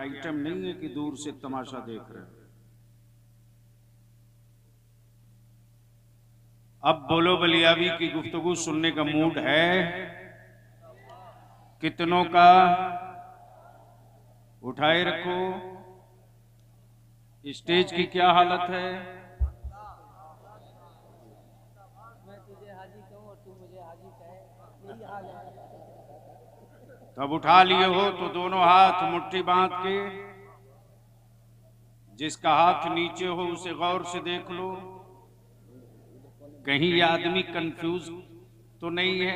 Item नहीं है कि दूर से तमाशा देख रहे हैं। अब बोलो बलियावी की गुफ्तगू सुनने का मूड है कितनों का? उठाए रखो। स्टेज की क्या हालत है? मैं तुझे हाजी कहूं और तू मुझे हाजी कहे, यही हाल है। तब उठा लिए हो तो दोनों हाथ मुट्ठी बांध के, जिसका हाथ नीचे हो उसे गौर से देख लो, कहीं ये आदमी कंफ्यूज तो नहीं है?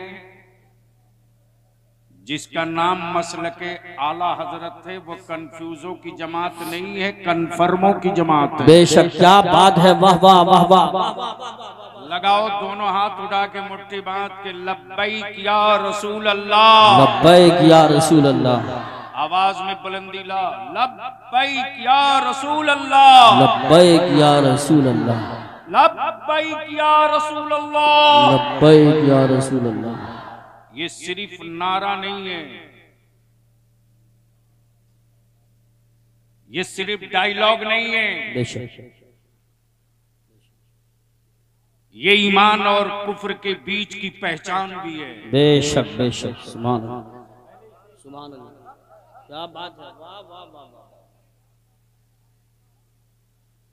जिसका नाम मसलके आला हजरत है वो कंफ्यूजों की जमात नहीं है, कन्फर्मों की जमात है। बेशक, क्या बात है, वाह वाह वाह वाह। लगाओ दोनों हाथ उठा के मुट्ठी बांध के, लब्बैक या रसूल अल्लाह, लब्बैक या रसूल अल्लाह। आवाज में बुलंदी ला, लब्बैक या रसूल अल्लाह, लब्बैक या रसूल अल्लाह, लब्बैक या रसूल अल्लाह। लब्बैक या रसूल अल्लाह। ये सिर्फ नारा नहीं है, ये सिर्फ डायलॉग नहीं है, बेशक, ये ईमान और कुफ्र के बीच की पहचान भी है। बेशक बेशक, सुभान अल्लाह, सुभान अल्लाह, क्या बात है, वाह वाह वाह वाह।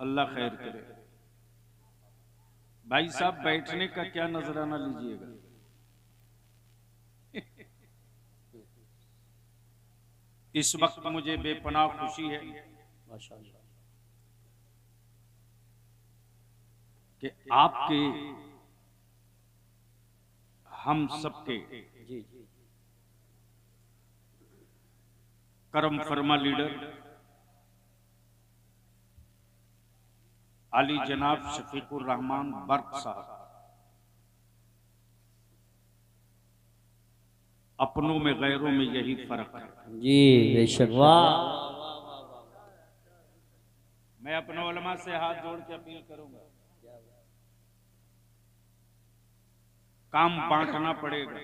अल्लाह खैर करे। भाई साहब बैठने का क्या नजराना लीजिएगा। इस वक्त मुझे बेपनाह खुशी है माशाअल्लाह कि आपके, हम सबके जी, करम फरमा लीडर अली जनाब शफीकुर रहमान बर्क साहब अपनों में गैरों में यही फर्क है जी, बेशक, वाह। मैं अपने उलमा से हाथ जोड़ के अपील करूंगा, काम बांटना पड़ेगा।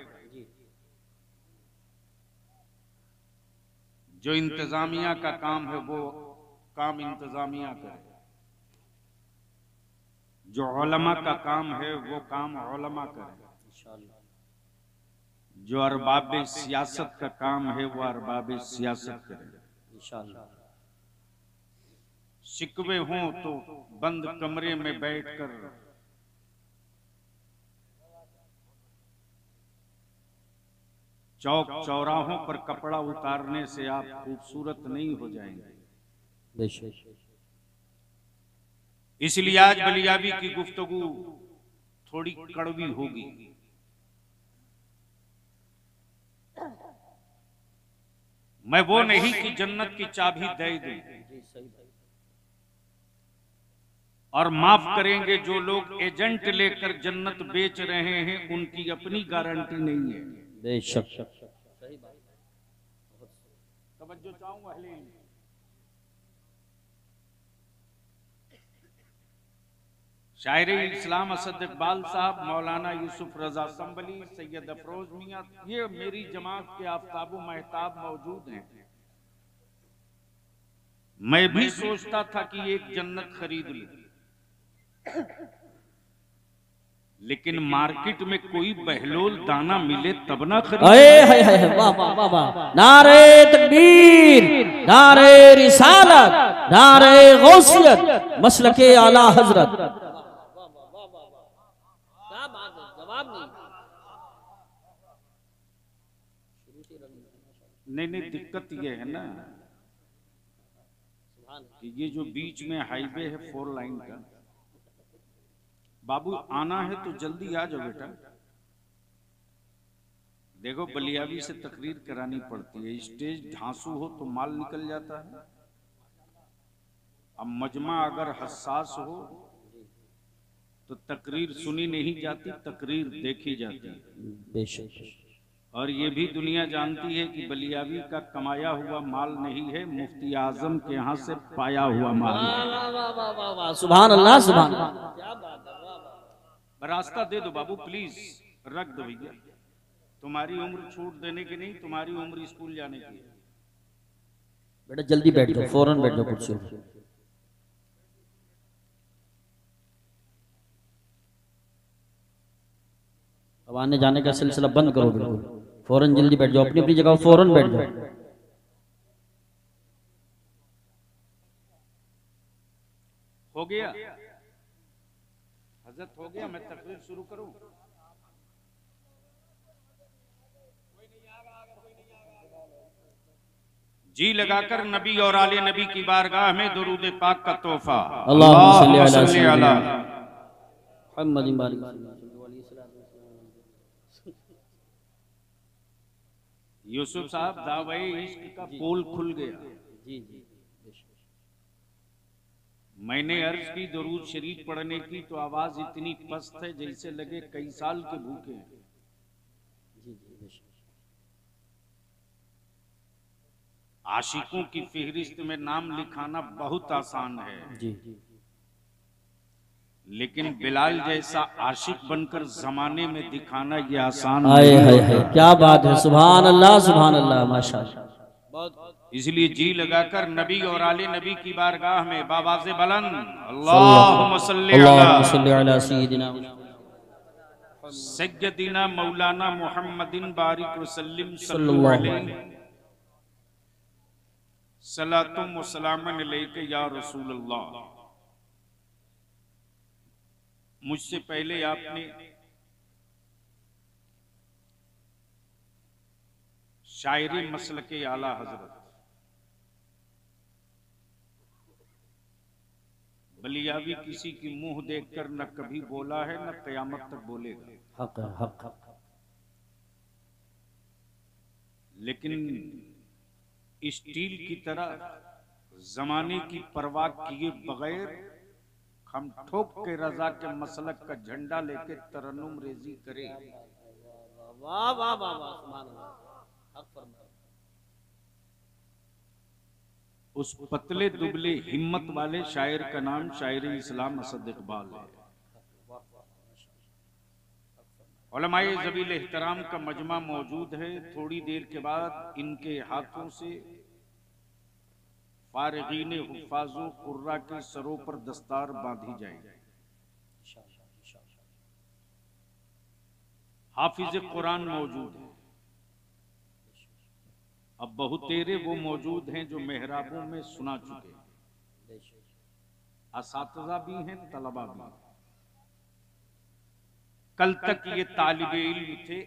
जो इंतजामिया का काम है वो काम इंतजामिया करे, जो उलमा का काम है वो काम उलमा करे, जो अरबाब सियासत का काम है वो अरबाब सियासत करे। शिकवे हों तो बंद कमरे में बैठकर चौक चौराहों पर कपड़ा उतारने से आप खूबसूरत नहीं हो जाएंगे। इसलिए आज बलियावी की गुफ्तगू थोड़ी कड़वी होगी। मैं वो नहीं कि जन्नत की चाबी दे दूं, और माफ करेंगे जो लोग एजेंट लेकर जन्नत बेच रहे हैं उनकी अपनी गारंटी नहीं है। बेशक, तवज्जो चाहूंगा अहले इल्म। शायर इस्लाम असद इकबाल साहब, मौलाना यूसुफ रजा संबली, सैयद अफरोज मियां, ये मेरी जमात के आफ्ताबो महताब मौजूद हैं। मैं भी सोचता था कि एक जन्नत खरीद लूं, लेकिन मार्केट में कोई बहलोल दाना मिले तब ना खरीद। वाह वाह वाह। नारे तकबीर, नारे रिसालत, नारे गौसियत, मसलके आला हजरत। क्या बात है, जवाब नहीं नहीं, दिक्कत ये है ना कि ये जो बीच में हाईवे है 4 लाइन का, बाबू आना है तो जल्दी आ जाओ बेटा। देखो बलियावी से तकरीर करानी पड़ती है, स्टेज ढांसू हो तो माल निकल जाता है। अब मजमा अगर हसास हो तो तकरीर सुनी नहीं जाती, तकरीर देखी जाती है। बेशक, और ये भी दुनिया जानती है कि बलियावी का कमाया हुआ माल नहीं है, मुफ्ती आजम के यहाँ से पाया हुआ माल है। सुभान अल्लाह, सुभान अल्लाह। रास्ता दे दो बाबू, प्लीज रख दो भैया। तुम्हारी उम्र छूट देने की नहीं, तुम्हारी उम्र स्कूल जाने की है। बेटा जल्दी बैठ जाओ, फौरन बैठ जाओ कुर्सी पे। अब आने जाने का सिलसिला बंद करो बिल्कुल, फौरन जल्दी बैठ जाओ, अपनी अपनी जगह फौरन बैठ जाओ। हो गया हजरत, हो गया, मैं तकरीर शुरू करूं? जी लगाकर नबी और आले नबी की बारगाह में दुरूद पाक का तोहफा। अल्लाहुम्मा सल्ली अला मुहम्मदिन बारिक। यूसुफ साहब, दावे इश्क का पोल खुल गया। जी जी, मैंने अर्ज की दुरूद शरीफ पढ़ने की तो आवाज इतनी पस्त है जैसे लगे कई साल के भूखे हैं। आशिकों की फहरिस्त में नाम लिखाना बहुत आसान है जी, लेकिन बिलाल जैसा आशिक बनकर जमाने में दिखाना ये आसान हाय नहीं हाय होता। हाय, क्या बात है, सुभान अल्लाह माशाअल्लाह। इसलिए जी लगाकर नबी और आले नबी की बारगाह में बाबाज़े बुलंद अल्लाहुम्मा सल्ली अला सय्यिदिना सय्यदिना मौलाना मुहम्मदिन बारिक वसल्लिम सल्लल्लाहु अलैहि सलातुम व सलामन अलैका या रसूल अल्लाह। मुझसे पहले आपने शायरी मसलके आला हजरत बलियावी किसी की मुंह देखकर न कभी बोला है न कयामत तक बोलेगा। हक है, हक हक। लेकिन स्टील की तरह जमाने की परवाह किए बगैर हम ठोक के रजा के मसलक का झंडा लेके तरन्नुम रेजी करे। वाह वाह वाह वाह, सुभान अल्लाह, हक फरमाया। उस पतले दुबले हिम्मत वाले शायर का नाम शायर इस्लाम असद इकबाल है। उलमाए ज़बील एहतराम का मजमा मौजूद है। थोड़ी देर के बाद इनके हाथों से फारिगीन हुफ़ाज़ो कुर्रा के सरों पर दस्तार बांधी जाएगी। हाफिज कुरान मौजूद है। अब बहुतेरे वो मौजूद हैं जो मेहराबों में सुना चुके हैं। असातिज़ा भी हैं, तलबा भी हैं। कल तक ये तालिबे इल्म थे,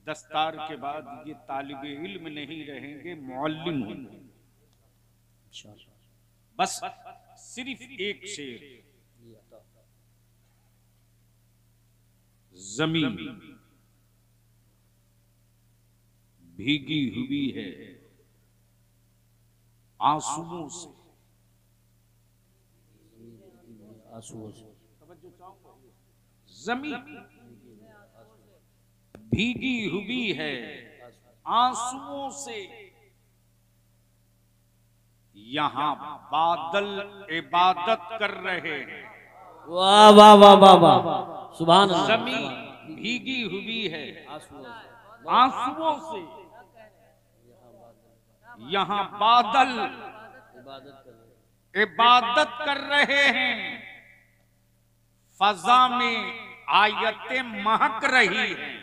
दस्तार के बाद ये तालिबे इल्म नहीं रहेंगे, मुअल्लिम होंगे। बस सिर्फ एक शेर, जमीन भीगी हुई है आंसुओं से, आंसुओं से, जमीन भीगी हुई है आंसुओं से, यहाँ बादल इबादत कर रहे हैं। वाह वाह वाह वाह वाह, सुभान अल्लाह। जमीन भीगी हुई है आंसुओं से, यहाँ बादल इबादत कर रहे हैं। फजा में आयतें महक रही हैं,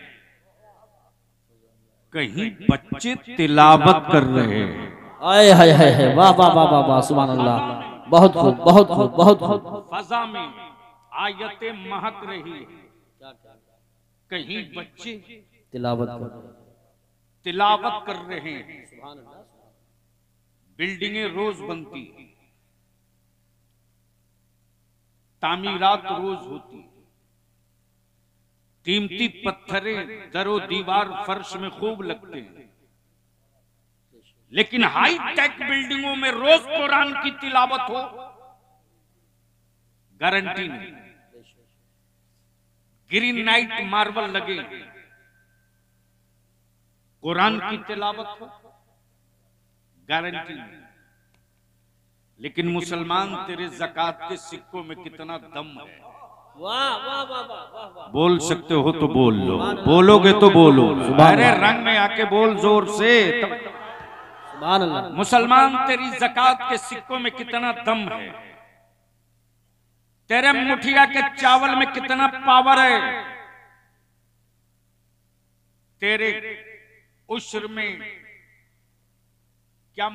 कहीं बच्चे तिलावत कर रहे हैं। आय हाय हाय हाय, वाह वाह वाह वाह वाह, सुभान अल्लाह। बहुत खूब, बहुत खूब, बहुत खूब। फजा में आयतें महक रही है, कहीं बच्चे तिलावत कर रहे हैं। बिल्डिंगें रोज बनती, तामीरात रोज होती, कीमती पत्थरें दरो दीवार फर्श में खूब लगते हैं, लेकिन हाई टेक बिल्डिंगों में रोज कुरान की तिलावत हो, गारंटी नहीं। ग्रीन नाइट मार्बल लगे, कुरान की तिलावत हो, गारंटी नहीं। लेकिन मुसलमान तेरे ज़कात के सिक्कों में कितना दम है। वाह वाह वाह वाह वाह। बोल सकते हो तो बोल लो, बोलोगे तो बोलो, अरे रंग में आके बोल जोर से। सुभान अल्लाह। मुसलमान तेरी ज़कात के सिक्कों में कितना दम है, तेरे मुठिया के चावल में कितना पावर है, तेरे उश्र में क्या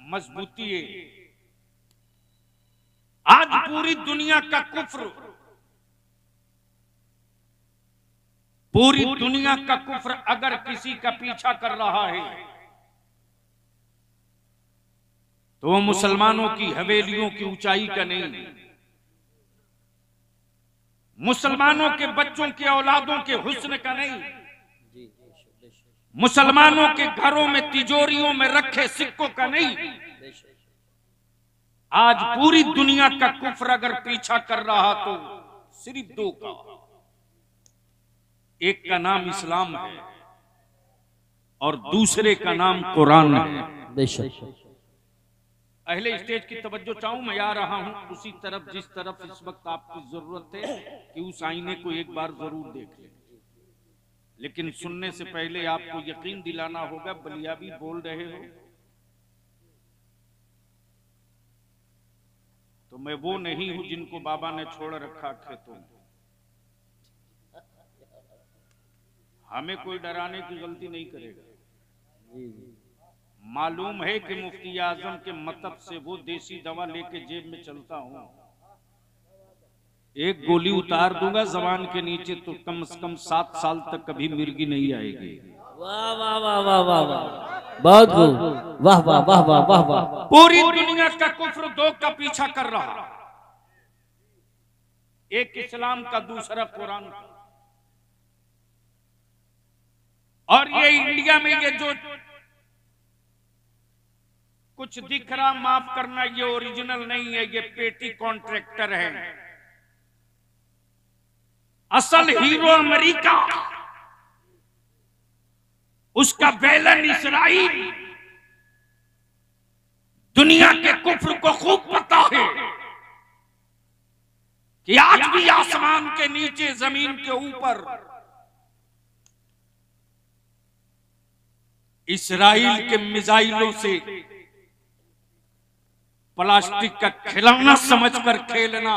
मजबूती है। आज पूरी दुनिया का कुफ्र, पूरी दुनिया का कुफ्र अगर किसी का पीछा कर रहा है तो वो मुसलमानों की हवेलियों की ऊंचाई का नहीं, मुसलमानों के बच्चों के औलादों के हुस्न का नहीं, मुसलमानों के घरों में तिजोरियों में रखे सिक्कों का नहीं। आज पूरी दुनिया का कुफ्र अगर पीछा कर रहा तो सिर्फ दो का, एक का नाम इस्लाम है और दूसरे का नाम कुरान है। बेशक अहले स्टेज की तवज्जो चाहूं, मैं आ रहा हूं उसी तरफ जिस तरफ इस वक्त आपकी जरूरत है कि उस आईने को एक बार जरूर देख लें। लेकिन सुनने से पहले आपको यकीन दिलाना होगा, बलियाबी बोल रहे हो तो मैं वो नहीं हूं जिनको बाबा ने छोड़ रखा खेतों में। हमें कोई डराने की गलती नहीं करेगा। मालूम है कि मुफ्ती आजम के मतलब से वो देसी दवा लेके जेब में चलता हूं, एक गोली उतार दूंगा जबान के नीचे तो कम से कम 7 साल तक कभी मिर्गी नहीं आएगी। वाह वाह वाह वाह वाह वाह, बहुत खूब, वाह वाह वाह वाह वाह वाह। पूरी दुनिया का कुफ्र दो का पीछा कर रहा, एक इस्लाम का, दूसरा कुरान का। और ये इंडिया में ये जो कुछ दिख रहा, माफ करना, ये ओरिजिनल नहीं है, ये पेटी कॉन्ट्रैक्टर है। असल हीरो अमेरिका, उसका बेलन इसराइल। दुनिया के कुफ्र को खूब पता है कि आज भी आसमान के नीचे, जमीन के ऊपर इसराइल के मिसाइलों से प्लास्टिक का खिलौना समझकर खेलना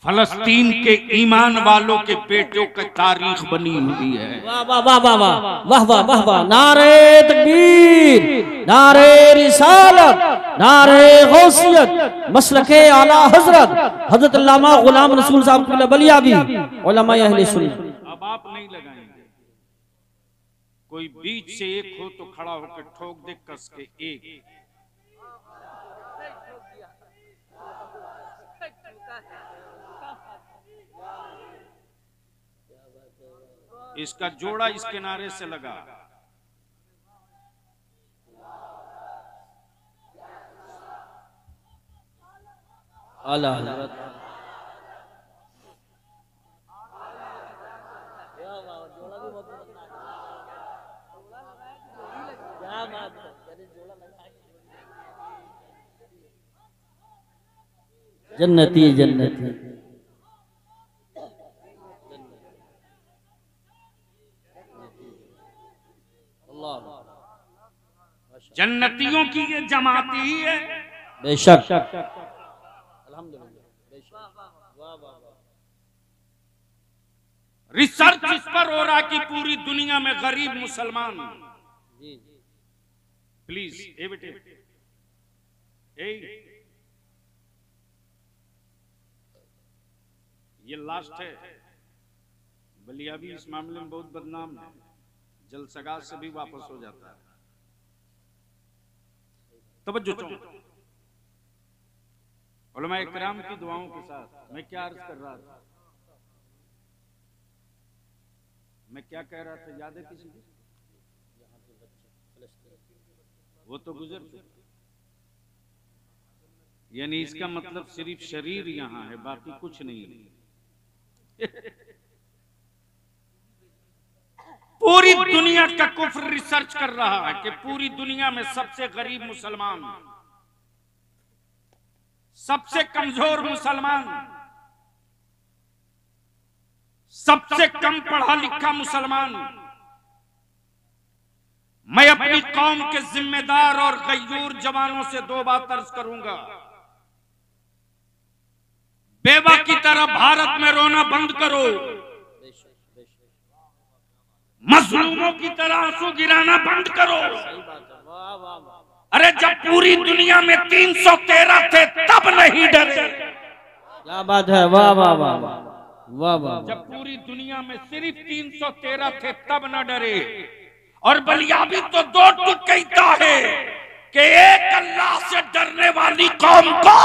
फलस्तीन के ईमान वालों के बेटों की तारीख बनी हुई है। वाह वाह वाह वाह वाह वाह वाह वाह वाह, नारे तकबीर, नारे रिसालत, नारे गौसियत, मसलके आला हजरत हजरत अल्लामा गुलाम रसूल साहब बलियाबी, उलमा अहले सुन्नत। अब आप नहीं लगाएंगे, कोई बीच से एक हो तो खड़ा होकर ठोक दे कस के एक। इसका जोड़ा इस किनारे से लगा, आला हजरत। जन्नती जन्नती, जन्नतियों की ये जमात ही है। बेशक अल्हम्दुलिल्लाह, रिसर्च इस पर हो रहा कि पूरी दुनिया में गरीब मुसलमान, प्लीज ए बेटे, ये लास्ट है। बलियाबी इस मामले में बहुत बदनाम है, जलसगा से भी वापस हो जाता है। तवज्जो चाहूं, उलमा इकराम की दुआओं के साथ मैं क्या अर्ज कर रहा था, मैं क्या कह रहा था, याद है किसी को? वो तो गुजर चुका, यानी इसका मतलब सिर्फ शरीर यहां है, बाकी कुछ नहीं है। पूरी दुनिया का कुफ्र रिसर्च कर रहा है कि पूरी दुनिया में सबसे गरीब मुसलमान, सबसे कमजोर मुसलमान, सबसे कम पढ़ा लिखा मुसलमान मैं अपनी कौम के जिम्मेदार और गयूर जवानों से 2 बात अर्ज करूंगा। बेवा की तरह भारत में रोना बंद करो, मजलूमों की तरह आंसू गिराना बंद करो। अरे जब पूरी दुनिया में 313 थे तब नहीं डरे। क्या बात है, वाह वाह वाह वाह वाह। जब पूरी दुनिया में सिर्फ 313 थे तब न डरे। और बलियाबी तो 2 टूक कहता है कि एक अल्लाह से डरने वाली कौम को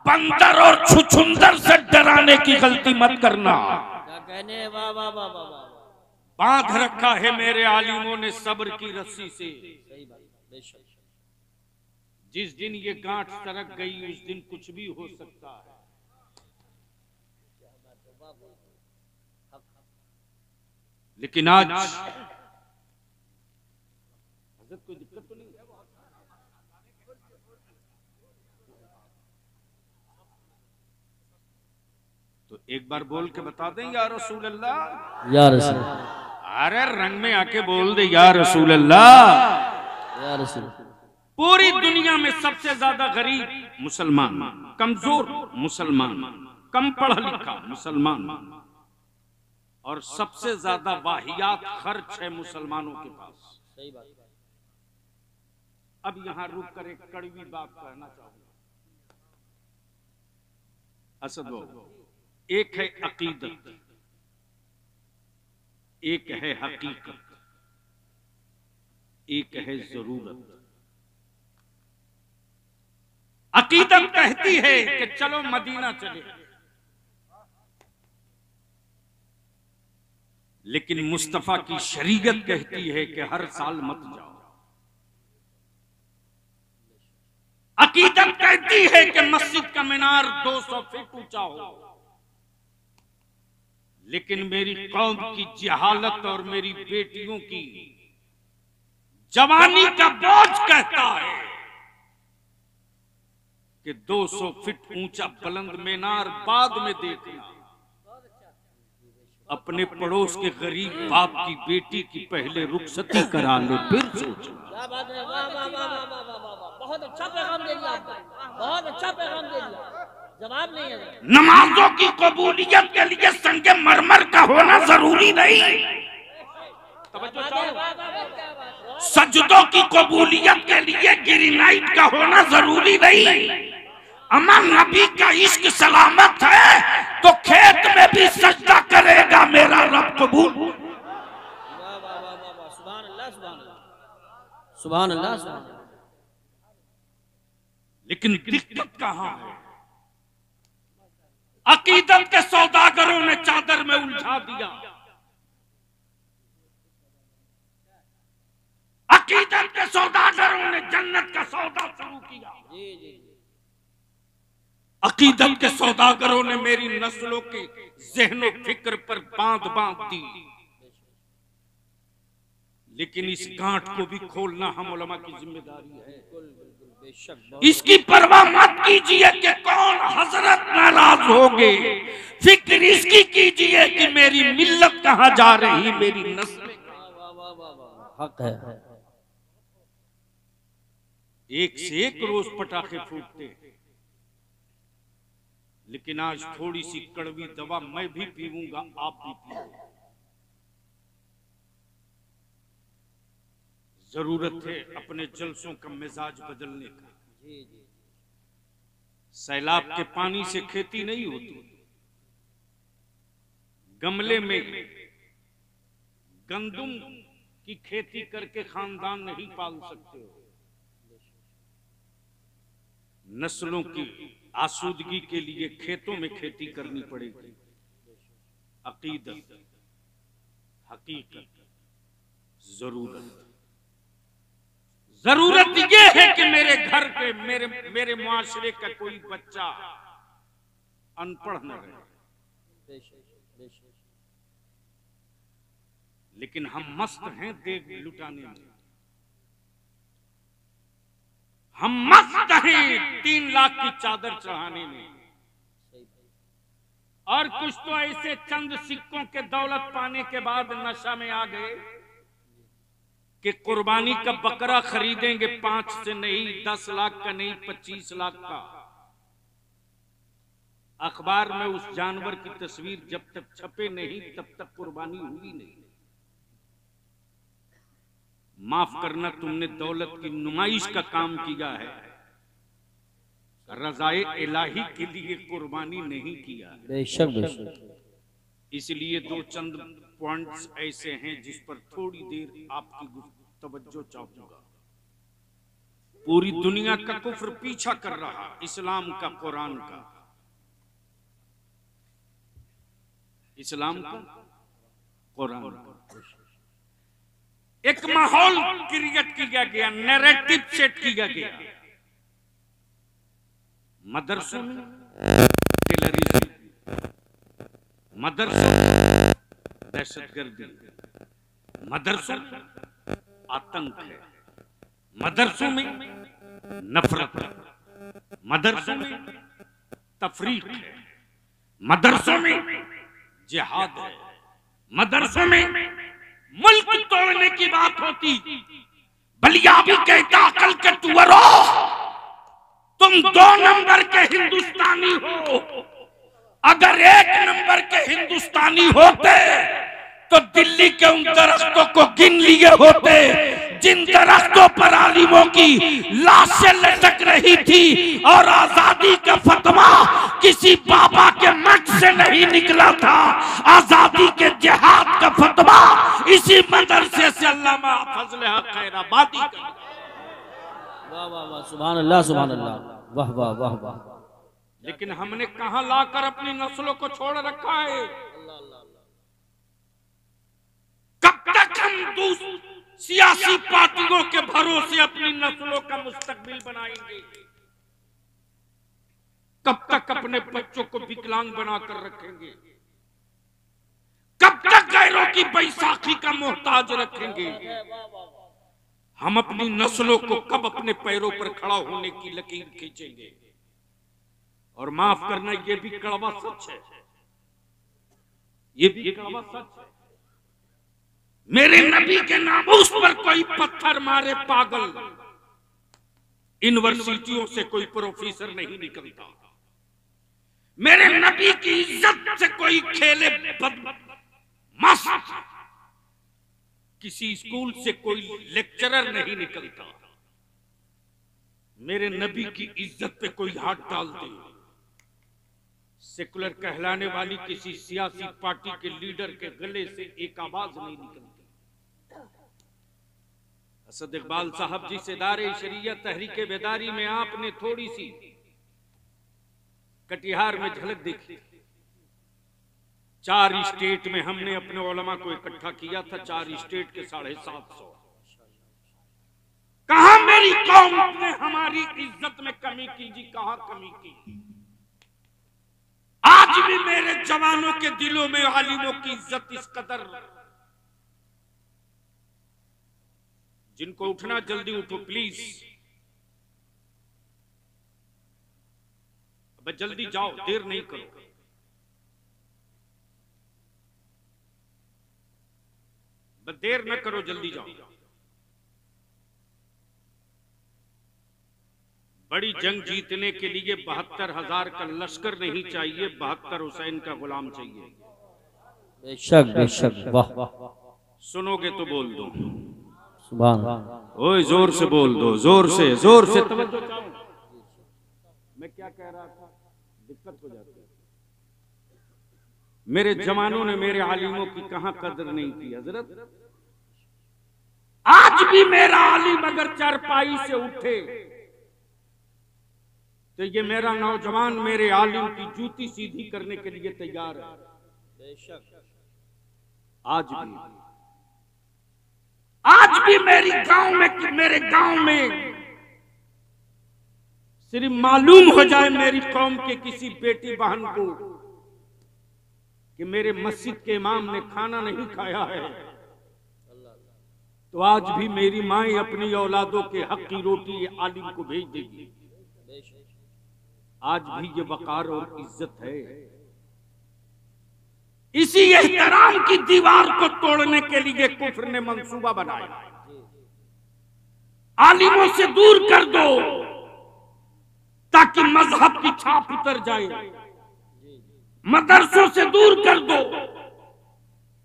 बंदर और छुछुंदर से डराने की गलती मत करना। क्या कहने, वाह वाह वाह वाह। बांध रखा है मेरे आलिमों ने सब्र की रस्सी से। सही बात, बेशक। जिस दिन ये गांठ सरक गई उस दिन कुछ भी हो सकता है। लेकिन आज कोई दिक्कत तो नहीं है। तो एक बार बोल के बता दें या रसूल अल्लाह, या रसूल। अरे रंग में आके बोल दे या रसूल अल्लाह, या रसूल। पूरी दुनिया में सबसे ज्यादा गरीब मुसलमान, कमजोर मुसलमान, कम पढ़ा लिखा मुसलमान, और सबसे ज्यादा वाहियात खर्च है मुसलमानों के पास। सही बात। अब यहां रुक कर एक कड़वी बात कहना चाहूंगा। असद बाबू, एक है अकीदत, एक है हकीकत, एक है जरूरत। अकीदत कहती है कि चलो मदीना चले, लेकिन मुस्तफा की शरीयत कहती है कि हर साल मत जाओ। अकीदत कहती है कि मस्जिद का मीनार 200 फीट ऊंचा हो, लेकिन मेरी कौम की जहालत और मेरी बेटियों की जवानी का बोझ कहता है कि 200 फीट ऊंचा बुलंद मीनार बाद में देखना, अपने पड़ोस के गरीब बाप की बेटी की पहले रुखसती करा ले फिर सोचना। क्या बात है, वाह वाह वाह वाह वाह वाह। बहुत अच्छा पैगाम दे दिया आपने, बहुत अच्छा पैगाम दे दिया। जवाब नहीं है। नमाजों की कबूलियत के लिए संगे मरमर का होना जरूरी नहीं। सजदों की कबूलियत के लिए ग्रेनाइट का होना जरूरी नहीं। अमन नबी का इश्क सलामत है तो खेत में भी सजदा करेगा मेरा रब कबूल। सुभान अल्लाह, सुभान अल्लाह, सुभान अल्लाह, सुभान अल्लाह। लेकिन दिक्कत कहां है? अकीदत के सौदागरों ने चादर में उलझा दिया। अकीदत के सौदागरों ने जन्नत का सौदा शुरू किया। जी जी। अकीदत के सौदागरों ने मेरी नस्लों के ज़हनो फिक्र पर बांध दी। लेकिन इस गांठ को भी खोलना हम उलमा की जिम्मेदारी है। इसकी परवाह मत कीजिए कि कौन हजरत नाराज होंगे, फिक्र इसकी कीजिए कि मेरी मिल्लत कहां जा रही, मेरी नस्ल। हक है। एक से एक रोज पटाखे फूटते हैं, लेकिन आज थोड़ी सी कड़वी दवा मैं भी पीऊंगा, आप भी पिए। जरूरत है अपने जलसों का मिजाज बदलने का। सैलाब के पानी से खेती नहीं होती। गमले में गंदुम की खेती करके खानदान नहीं पाल सकते हो। नस्लों की आसूदगी के लिए खेतों में खेती करनी पड़ेगी। अकीदत, हकीकत, जरूरत ये है कि मेरे घर के मेरे मुआशरे का कोई बच्चा अनपढ़ न रहे। लेकिन हम मस्त हैं देख लुटाने में। हम मस्त हैं 3 लाख की चादर चढ़ाने में। और कुछ तो ऐसे चंद सिक्कों के दौलत पाने के बाद नशा में आ गए कि कुर्बानी का बकरा खरीदेंगे 5 से नहीं, 10 लाख का नहीं, 25 लाख का। अखबार में उस जानवर की तस्वीर जब तक छपे नहीं तब तक कुर्बानी हुई नहीं। माफ करना, तुमने दौलत की नुमाइश का काम किया है, रज़ाए इलाही के लिए कुर्बानी नहीं किया। बेशक बेशक। इसलिए 2 चंद पॉइंट्स ऐसे हैं जिस पर थोड़ी देर आपकी तवज्जो चाहूंगा। पूरी दुनिया का कुफ्र पीछा कर रहा, इस्लाम का, कुरान का, इस्लाम का, कुरान का। एक माहौल क्रिएट किया गया, नैरेटिव सेट किया गया। मदरसों में टेररिज्म, मदरसों में दहशतगर्दी, मदरसों में आतंक है, मदरसों में नफरत है, मदरसों में तफरीक है, मदरसों में जिहाद है, मदरसों में मुल्क तोड़ने की बात होती। बलिया भी कहता अकल के तुअरो, तुम 2 नंबर के हिंदुस्तानी हो। अगर 1 नंबर के हिंदुस्तानी होते तो दिल्ली के उन दरख्तों को गिन लिए होते जिन दरख्तों पर आलिमों की लाशें लटक रही थी, और आजादी का फतवा किसी बाबा के मठ से नहीं निकला था। आजादी के जिहाद का फतवा इसी मदरसे से अल्लामा फजल हक खैराबादी का। वाह वाह वाह, सुभान अल्लाह सुभान अल्लाह, वाह वाह वाह वाह। लेकिन हमने कहां लाकर अपनी नस्लों को छोड़ रखा है। कब तक हम सियासी पार्टियों के भरोसे अपनी नस्लों का मुस्तकबिल बनाएंगे? कब तक अपने बच्चों को विकलांग बनाकर रखेंगे? कब तक गैरों की बैसाखी का मोहताज रखेंगे? हम अपनी नस्लों को कब अपने पैरों पर खड़ा होने की लकीर खींचेंगे? और माफ करना, ये भी कड़वा सच है, ये भी कड़वा सच है। मेरे नबी के नामूस पर कोई पत्थर मारे पागल, यूनिवर्सिटियों से कोई प्रोफेसर नहीं निकलता। मेरे नबी की इज्जत से कोई खेले मस्त, किसी स्कूल से कोई लेक्चरर नहीं निकलता। मेरे नबी की इज्जत पे कोई हाथ डाल दे, सेकुलर कहलाने वाली किसी सियासी पार्टी के लीडर के गले से एक आवाज नहीं निकलती। असद इकबाल साहब जी से दारे शरीयत तहरीके बेदारी में आपने थोड़ी सी कटिहार में झलक देखी। 4 स्टेट में हमने अपने उलमा को इकट्ठा किया था, 4 स्टेट के 750। कहां मेरी कौम ने हमारी इज्जत में कमी की जी? कहां कमी की? आज भी मेरे जवानों के दिलों में आलिमों की इज्जत इस कदर। जिनको उठना जल्दी उठो प्लीज, अब जल्दी जाओ, देर नहीं करो। देर न करो, जल्दी जाओ। बड़ी जंग जीतने के लिए 72,000 का लश्कर नहीं चाहिए, 72 हुसैन का गुलाम चाहिए। बेशक बेशक, वाह। सुनोगे तो बोल दो सुभान। ओए जोर से बोल दो, जोर से तवज्जो चाहो। मैं क्या कह रहा था, दिक्कत हो जाती है। मेरे जवानों ने मेरे आलिमों की कहां कदर नहीं की हजरत। आज भी मेरा आलिम अगर चारपाई से उठे तो ये मेरा नौजवान मेरे आलिम की जूती सीधी करने के लिए तैयार है। बेशक। आज भी मेरे गांव में सिर्फ मालूम हो जाए मेरी कौम के किसी बेटी बहन को कि मेरे मस्जिद के इमाम ने खाना नहीं खाया है, तो आज भी मेरी माएं अपनी औलादों के हक की रोटी आलिम को भेज देगी। आज भी ये वकार और इज्जत है। इसी एहतराम की दीवार को तोड़ने के लिए कुफ्र ने मंसूबा बनाया। आलिमों से दूर कर दो ताकि मजहब की छाप उतर जाए। मदरसों से दूर कर दो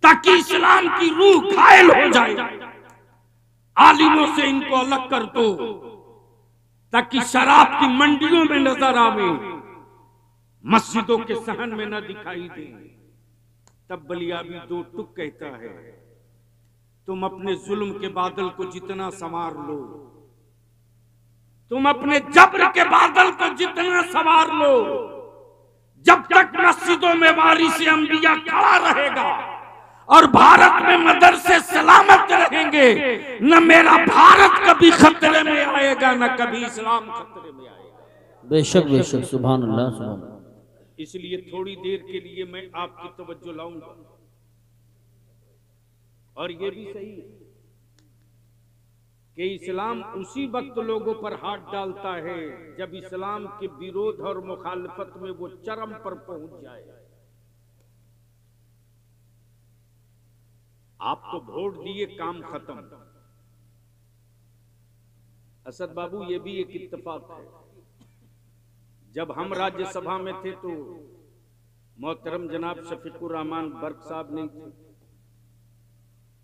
ताकि इस्लाम की रूह घायल हो जाए। आलिमों से इनको अलग कर दो ताकि शराब की मंडियों में नजर आवे, मस्जिदों के सहन में न दिखाई दे। तब बलियाबी दो टुक कहता है, तुम अपने जुल्म के बादल को जितना संवार लो, तुम अपने जब्र के बादल को जितना संवार लो, जब तक मस्जिदों में वारिस अंबिया खड़ा रहेगा और भारत में मदरसे सलामत रहेंगे, न मेरा भारत कभी खतरे में आएगा, न कभी इस्लाम खतरे में आएगा। बेशक बेशक, सुभान अल्लाह सुभान अल्लाह। इसलिए थोड़ी देर के लिए मैं आपकी तवज्जो लाऊंगा। और ये भी सही है कि इस्लाम उसी वक्त लोगों पर हाथ डालता है जब इस्लाम के विरोध और मुखालफत में वो चरम पर पहुंच जाए। आप तो वोट दिए, काम खत्म। असद बाबू, ये भी एक इत्तेफाक है, जब हम राज्यसभा में थे तो मोहतरम जनाब शफीकुर रहमान बर्क साहब नहीं थे,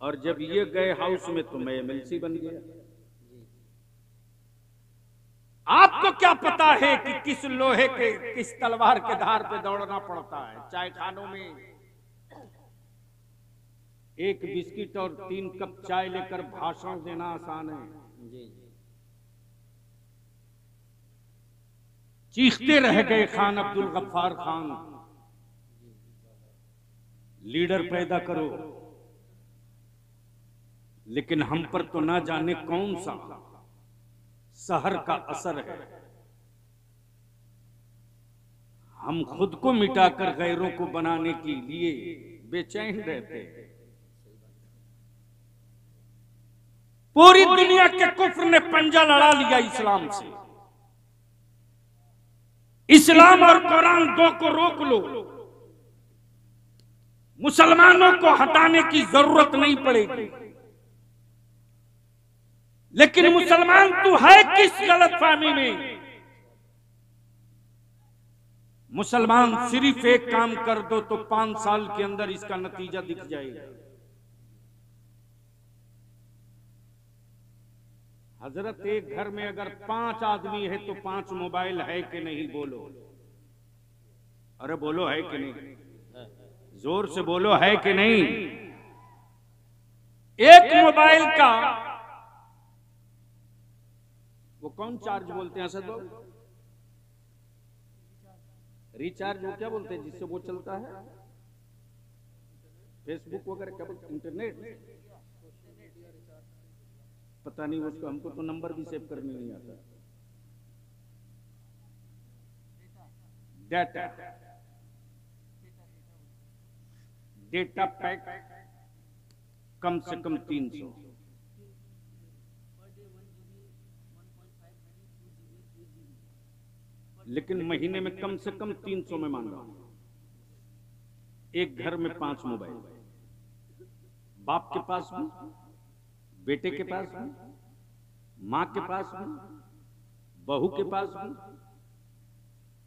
और जब ये गए हाउस में तो मैं एमएलसी बन गया। आपको क्या पता है कि किस लोहे के, किस तलवार के धार पे दौड़ना पड़ता है। चाय खानों में एक बिस्किट और 3 कप चाय लेकर भाषण देना आसान है। चीखते रह गए खान अब्दुल गफ्फार खान, लीडर पैदा करो, लेकिन हम पर तो ना जाने कौन सा सहर का असर है। हम खुद को मिटाकर गैरों को बनाने के लिए बेचैन रहते हैं। पूरी दुनिया के कुफ्र ने पंजा लड़ा लिया इस्लाम से। इस्लाम और कुरान दो को रोक लो, मुसलमानों को हटाने की जरूरत नहीं पड़ेगी। लेकिन मुसलमान तू है किस गलतफहमी में? मुसलमान सिर्फ एक काम कर दो तो 5 साल के अंदर इसका नतीजा दिख जाएगा। हजरत, एक घर में अगर 5 आदमी है तो 5 मोबाइल है कि नहीं? बोलो, अरे बोलो, है कि नहीं? जोर से बोलो, है कि नहीं? एक मोबाइल का वो कौन चार्ज बोलते हैं असद बाबू? रिचार्ज, वो क्या बोलते हैं जिससे वो चलता है? फेसबुक वगैरह, क्या बोलते? इंटरनेट, पता नहीं उसको, हमको तो नंबर भी सेव करने नहीं आता। डेटा, डेटा पैक कम से कम 300, लेकिन महीने में कम से कम 300 में मान रहा हूं। एक घर में 5 मोबाइल, बाप के पास भी, बेटे के पास भी, मां के पास भी, बहू के पास भी।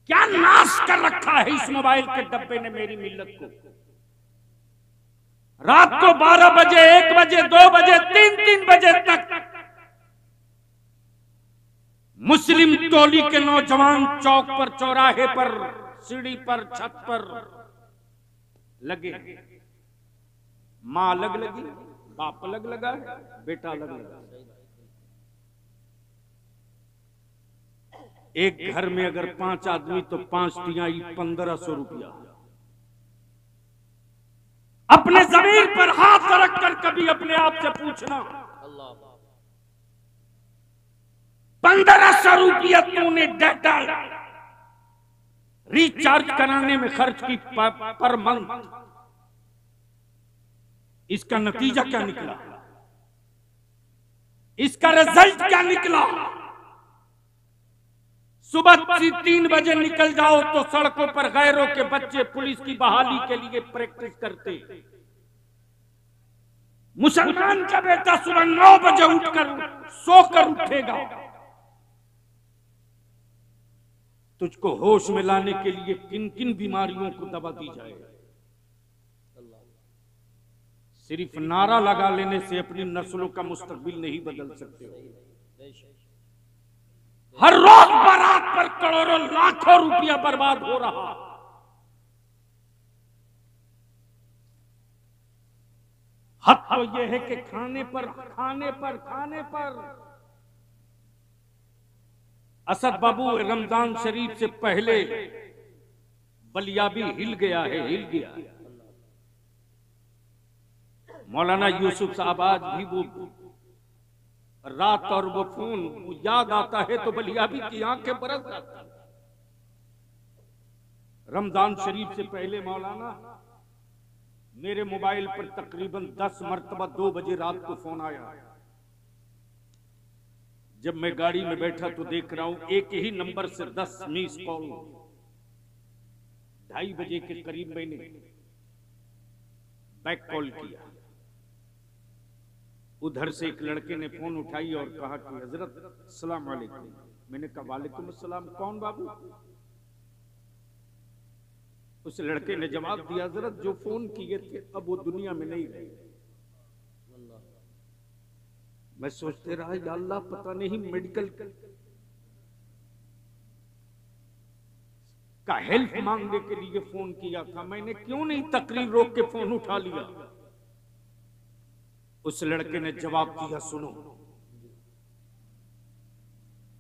क्या नाश कर रखा है इस मोबाइल के डब्बे ने मेरी मिल्लत को। रात को 12 बजे, 1 बजे, 2 बजे, 3 बजे तक मुस्लिम टोली के नौजवान चौक पर, चौराहे पर, सीढ़ी पर, छत पर लगे। मां अलग लगी, बाप अलग लगा, बेटा अलग लगा। एक घर में अगर 5 आदमी तो 5 तिहाई 1500 रुपया। अपने जमीन पर हाथ रखकर कभी अपने आप से पूछना, 1500 रुपया तूने डाटा रिचार्ज कराने में खर्च की पर मंथ, इसका नतीजा क्या निकला? इसका रिजल्ट क्या निकला? सुबह 3 बजे निकल जाओ तो सड़कों पर गैरों के बच्चे पुलिस की बहाली के लिए प्रैक्टिस करते। मुसलमान का बेटा सुबह 9 बजे उठकर सोकर उठेगा। तुझको होश में लाने के लिए किन किन बीमारियों को दवा दी जाए। सिर्फ नारा लगा लेने से अपनी नस्लों का मुस्तकबिल नहीं बदल सकते हो। हर रोज बारात पर करोड़ों लाखों रुपया बर्बाद हो रहा। हद तो यह है कि खाने पर असद बाबू रमजान शरीफ से पहले बलिया भी हिल गया है। मौलाना यूसुफ साहब आज भी वो रात और वो फोन याद आता है तो बलियाबी की आंखें बरस जाती। रमजान शरीफ से पहले मौलाना मेरे मोबाइल पर तकरीबन 10 मरतबा 2 बजे रात को फोन आया। जब मैं गाड़ी में बैठा तो देख रहा हूं एक ही नंबर से 10 मिस कॉल। 2:30 बजे के करीब मैंने बैक कॉल किया। उधर से एक लड़के ने फोन उठाई और कहा कि हजरत अस्सलाम वालेकुम। मैंने कहा वालेकुम अस्सलाम, कौन बाबू? उस लड़के ने जवाब दिया हजरत जो फोन किए थे अब वो दुनिया में नहीं रहे। मैं सोचते रहा या अल्लाह पता नहीं मेडिकल का हेल्प मांगने के लिए फोन किया था, मैंने क्यों नहीं तकरीर रोक के फोन उठा लिया। उस लड़के ने जवाब दिया सुनो।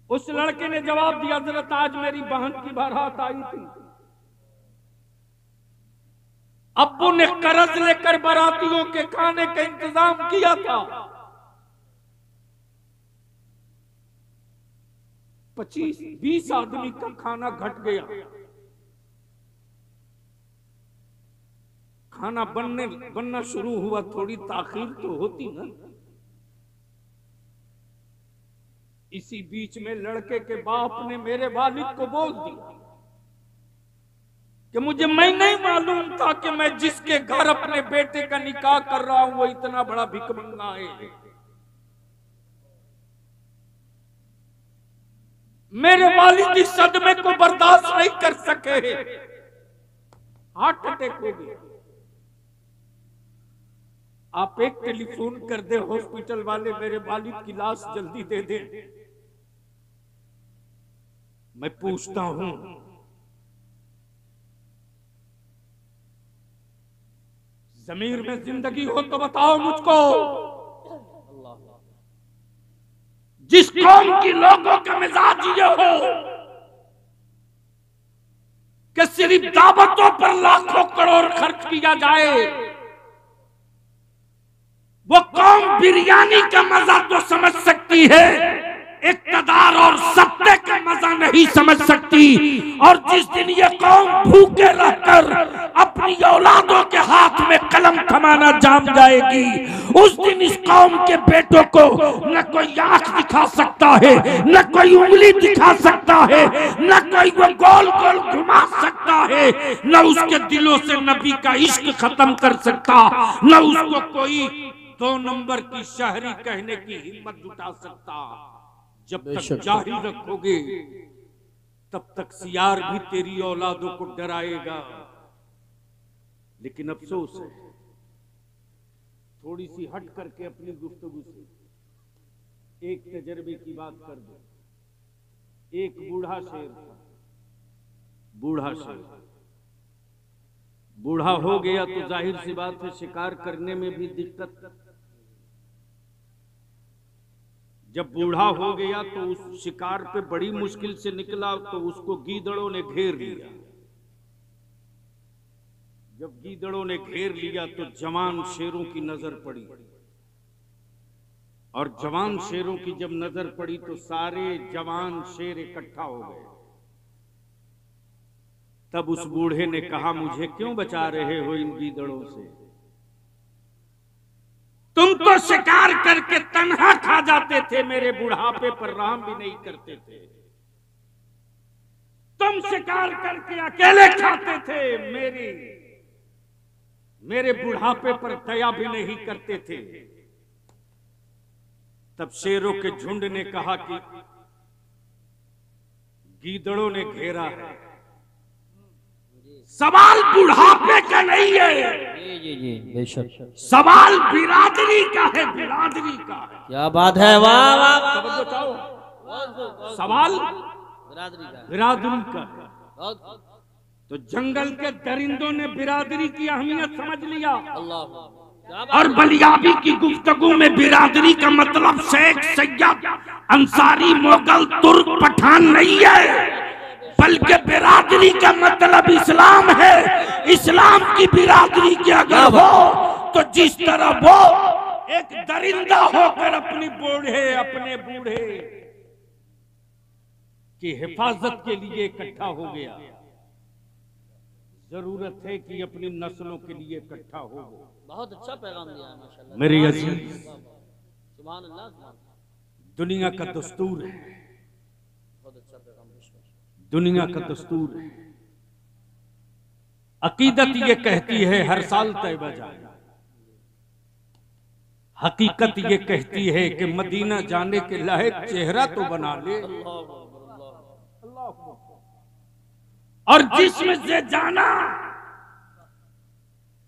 उस लड़के ने जवाब दिया हजरत आज मेरी बहन की बारात आई थी। अब्बू ने कर्ज लेकर बारातियों के खाने का इंतजाम किया था। 25-20 आदमी का खाना घट गया। खाना बनना शुरू हुआ, थोड़ी ताखीर तो होती ना। इसी बीच में लड़के के बाप ने मेरे वालिद को बोल दिया कि मैं नहीं मालूम था कि मैं जिसके घर अपने बेटे का निकाह कर रहा हूं वो इतना बड़ा भिखमंगा है। मेरे वालिद इस सदमे को बर्दाश्त नहीं कर सके, हार्ट अटैक हो गया। आप एक टेलीफोन कर दे हॉस्पिटल वाले मेरे वालिद की लाश जल्दी दे दे। मैं पूछता हूं ज़मीर में जिंदगी हो तो बताओ मुझको। जिस कौम की लोगों का मिजाज ये हो कि सिर्फ दावतों पर लाखों करोड़ खर्च किया जाए, वो कौम बिरयानी का मजा तो समझ सकती है, इक़्तिदार और सत्ते का मजा नहीं समझ सकती। और जिस दिन ये कौम भूखे रहकर अपनी औलादों के हाथ में कलम थमाना जान जाएगी, उस दिन इस कौम के बेटों को न कोई आंख दिखा सकता है, न कोई उंगली दिखा सकता है, न कोई वो गोल गोल घुमा सकता है, न उसके दिलों से नबी का इश्क खत्म कर सकता, न उसको कोई 2 नंबर की शायरी कहने की हिम्मत जुटा सकता। जब तक जारी रखोगे तब तक सियार भी तेरी औलादों को डराएगा। लेकिन अफसोस है, थोड़ी सी हट करके अपनी गुफ्तगू से एक तजर्बे की बात कर दो। एक बूढ़ा शेर था, बूढ़ा शेर बूढ़ा हो गया तो जाहिर सी बात है शिकार करने में भी दिक्कत। जब बूढ़ा हो गया तो उस शिकार पे बड़ी मुश्किल से निकला तो उसको गीदड़ों ने घेर लिया। जब गीदड़ों ने घेर लिया तो जवान शेरों की नजर पड़ी, और जवान शेरों की जब नजर पड़ी तो सारे जवान शेर इकट्ठा हो गए। तब उस बूढ़े ने कहा मुझे क्यों बचा रहे हो इन गीदड़ों से? तुम तो शिकार करके तन्हा खा जाते थे, मेरे बुढ़ापे पर रहम भी नहीं करते थे। तुम शिकार करके अकेले खाते थे, मेरे बुढ़ापे पर दया भी नहीं करते थे। तब शेरों के झुंड ने कहा कि गीदड़ों ने घेरा है। सवाल बुढ़ापे का नहीं है, जी जी जी बेशक, सवाल बिरादरी का है, बिरादरी का है। क्या बात है, वाह वाह वाह, तवज्जो चाहो, सवाल बिरादरी का है। तो जंगल के दरिंदों ने बिरादरी की अहमियत समझ लिया और बलियाबी की गुफ्तगू में बिरादरी का मतलब शेख, सैयद, अंसारी, मोगल, तुर्क, पठान नहीं है, बल्कि बिरादरी का मतलब इस्लाम है। इस्लाम की बिरादरी की अगर हो तो जिस तरह वो एक दरिंदा होकर अपने बूढ़े की हिफाजत के लिए इकट्ठा हो गया, जरूरत है कि अपनी नस्लों के लिए इकट्ठा हो। बहुत अच्छा पैगाम दिया है माशाल्लाह। मेरे अजीज, सुभान अल्लाह, सुभान अल्लाह। दुनिया का दस्तूर है, बहुत अच्छा पैगाम, दुनिया का दस्तूर है। अकीदत ये कहती है हर साल तैयबा जाए, हकीकत ये कहती है कि मदीना जाने के लायक चेहरा तो बना ले। और जिस्म से जाना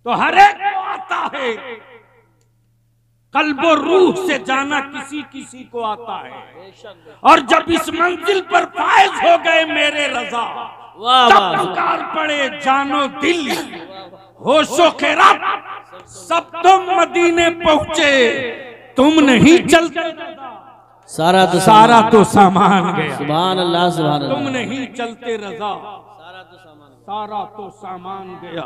तो हर एक को आता है, कल्ब और रूह से जाना किसी किसी को आता है। और जब इस मंजिल पर फायज हो गए मेरे रजा, तब पुकार पड़े जानो दिल, होशो खैरात, सब तुम मदीने पहुंचे, तुम नहीं चलते, सारा तो सामान गया। सुभान अल्लाह, सुभान अल्लाह। तुम नहीं चलते रजा, सारा तो सामान गया।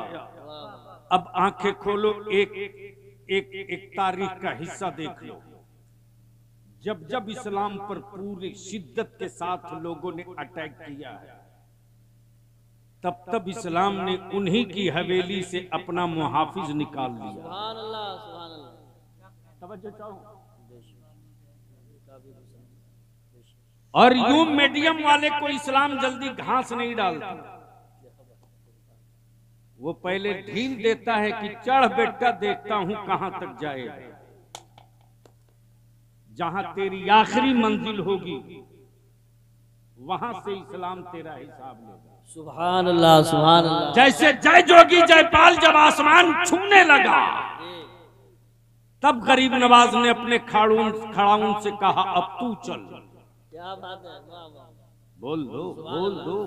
अब आंखें खोलो, एक तारीख का हिस्सा देख लो। जब जब इस्लाम पर पूरी शिद्दत के साथ लोगों ने अटैक किया है, तब तब इस्लाम ने उन्हीं की हवेली से अपना मुहाफिज निकाल लिया। सुभान अल्लाह, सुभान अल्लाह। तवज्जो चाहो। और यूं मीडियम वाले को इस्लाम जल्दी घास नहीं डालता, वो पहले ढील देता है कि चढ़ बेटा, देखता हूं कहां तक जाएगा। जहां तेरी आखिरी मंजिल होगी वहां से इस्लाम तेरा हिसाब लेगा। सुभान अल्लाह, सुभान अल्लाह। जैसे जय जोगी जयपाल जब आसमान छूने लगा, तब गरीब नवाज ने अपने खड़ाउन से कहा अब तू चल। क्या बात है, वाह वाह। बोल दो,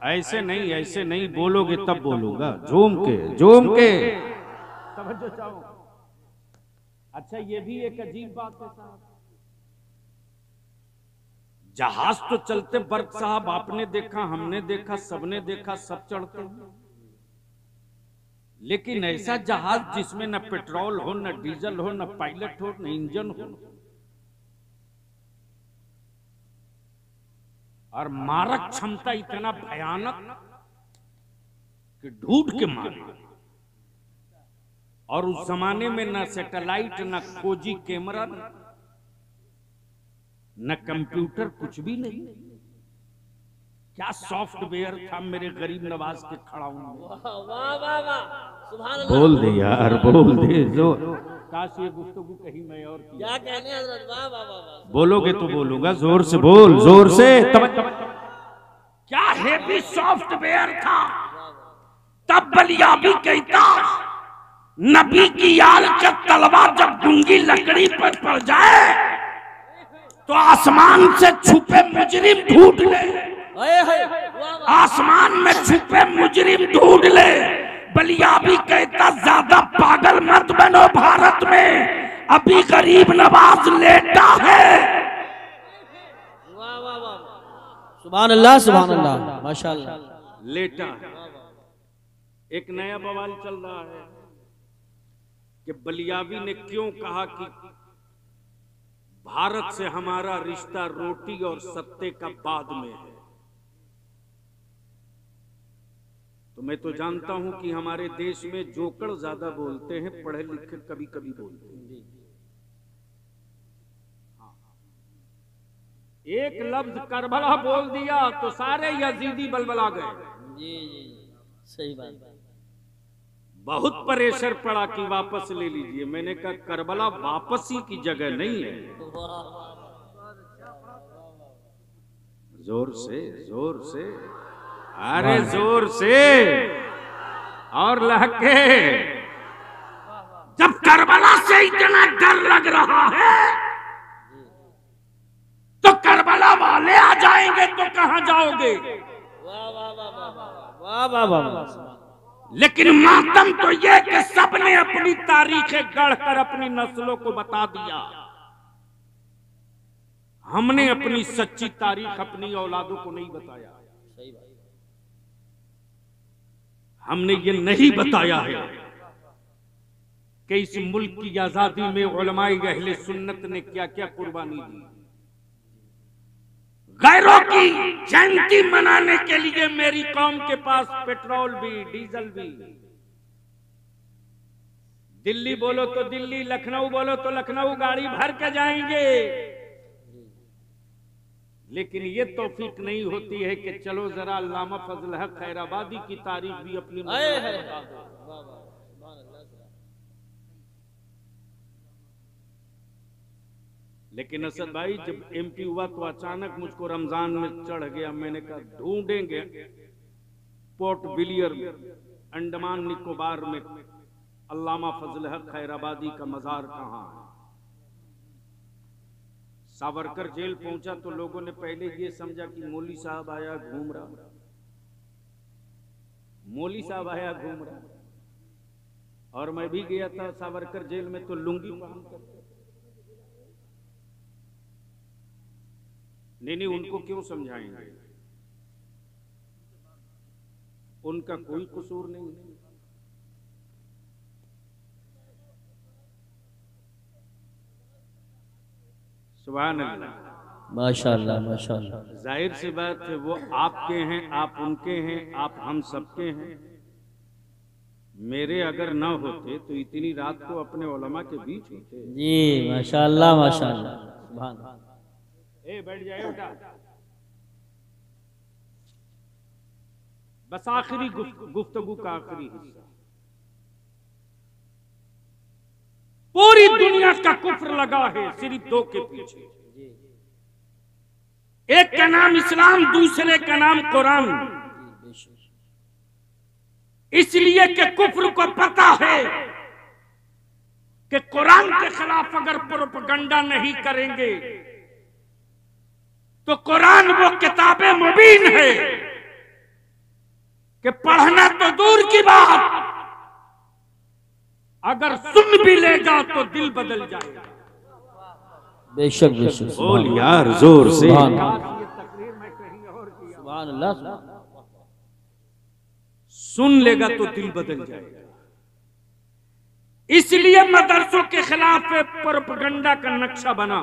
ऐसे नहीं बोलोगे तब बोलूंगा, झूम के। तवज्जो चाहो। अच्छा, ये भी एक अजीब बात है साहब, जहाज तो चलते बर्क साहब, आपने देखा, हमने देखा, सबने देखा, सब चढ़ते हैं, लेकिन ऐसा जहाज जिसमें न पेट्रोल हो, न डीजल हो, न पायलट हो, न इंजन हो, और मारक क्षमता इतना भयानक कि ढूंढ के मारे। और उस जमाने में न सैटेलाइट, न खोजी कैमरा, न कंप्यूटर, कुछ भी नहीं। क्या सॉफ्टवेयर था मेरे गरीब नवाज के खड़ाउन में। वाह वाह वाह, सुभान अल्लाह। बोल दे यार, बोल दे। जो काश ये गुफ्तगू कहीं मैं और की। क्या कहने हजरत, वाह वाह वाह। बोलोगे तो बोलूंगा, जोर से बोल, जोर से। क्या हेवी सॉफ्टवेयर था। तब बलियाबी कहता, नबी की आल का तलवार जब गूंगी लकड़ी पर पड़ जाए तो आसमान से छुपे मुजरिम ढूंढ ले, आसमान में छुपे मुजरिम ढूंढ ले। बलियाबी कहता, ज्यादा पागल मत बनो, भारत में अभी गरीब नवाज लेटा है। वाह वाह वाह, सुभान अल्लाह, सुभान अल्लाह, माशाअल्लाह। लेटा है। एक नया बवाल चल रहा है कि बलियाबी ने क्यों कहा कि भारत से हमारा रिश्ता रोटी और सत्ते का बाद में है। तो मैं तो जानता हूं कि हमारे देश में जोकड़ ज्यादा बोलते हैं, पढ़े लिखे कभी कभी बोलते हैं। एक लफ्ज करबला बोल दिया तो सारे यजीदी बलबला गए। जी जी, सही बात। बहुत प्रेशर पड़ा कि वापस ले लीजिए। मैंने कहा करबला वापसी की जगह नहीं है। जोर से, जोर से, अरे जोर से और लहके। जब करबला से इतना डर लग रहा है तो करबला वाले आ जाएंगे तो कहां जाओगे? वाह वाह वाह। लेकिन मातम तो यह कि सबने अपनी तारीखें गढ़कर अपनी नस्लों को बता दिया। हमने अपनी सच्ची तारीख अपनी औलादों को नहीं बताया। हमने ये नहीं बताया है कि इस मुल्क की आजादी में उलमाए अहले सुन्नत ने क्या क्या कुर्बानी दी। गैरों की जयंती मनाने के लिए मेरी कौम के पास पेट्रोल भी, डीजल भी। दिल्ली बोलो तो दिल्ली, लखनऊ बोलो तो लखनऊ गाड़ी भर के जाएंगे। लेकिन ये तौफीक नहीं होती है कि चलो जरा अल्लामा फजल हक खैराबादी की तारीफ भी अपनी लेकिन असद भाई जब एमपी हुआ तो अचानक मुझको रमजान में चढ़ गया। मैंने कहा ढूंढेंगे पोर्ट ब्लेयर अंडमान निकोबार में अल्लामा फजल हक खैराबादी का मजार कहाँ है। सावरकर जेल पहुंचा तो लोगों ने पहले ये समझा कि मौली साहब आया घूम रहा, मौली साहब आया घूम रहा। और मैं भी गया था सावरकर जेल में तो लुंगी पहन कर। नहीं, उनको क्यों समझाएंगे, उनका कोई कसूर नहीं है। सुभान अल्लाह, माशाअल्लाह माशाअल्लाह। जाहिर सी बात है वो आपके हैं, आप उनके हैं, आप हम सबके हैं। मेरे अगर ना होते तो इतनी रात को अपने उलमा के बीच होते। जी माशाअल्लाह माशाअल्लाह। सुभान अल्लाह। बैठ जाए बेटा। बस आखिरी गुफ्तगू का आखिरी हिस्सा। पूरी दुनिया का कुफ्र लगा है सिर्फ दो के पीछे। एक का नाम इस्लाम, दूसरे का नाम कुरान। इसलिए कि कुफ्र को पता है कि कुरान के खिलाफ अगर प्रोपगंडा नहीं करेंगे तो कुरान वो किताबे मुबीन है कि पढ़ना तो दूर की बात, अगर सुन भी लेगा तो दिल बदल जाएगा। बेशक बेशक। बोल यार जोर से। सुभान ये तकरीर मैं कहीं और किया। सुभान अल्लाह। सुन लेगा तो दिल बदल जाएगा। इसलिए मदरसों के खिलाफ प्रोपगंडा का नक्शा बना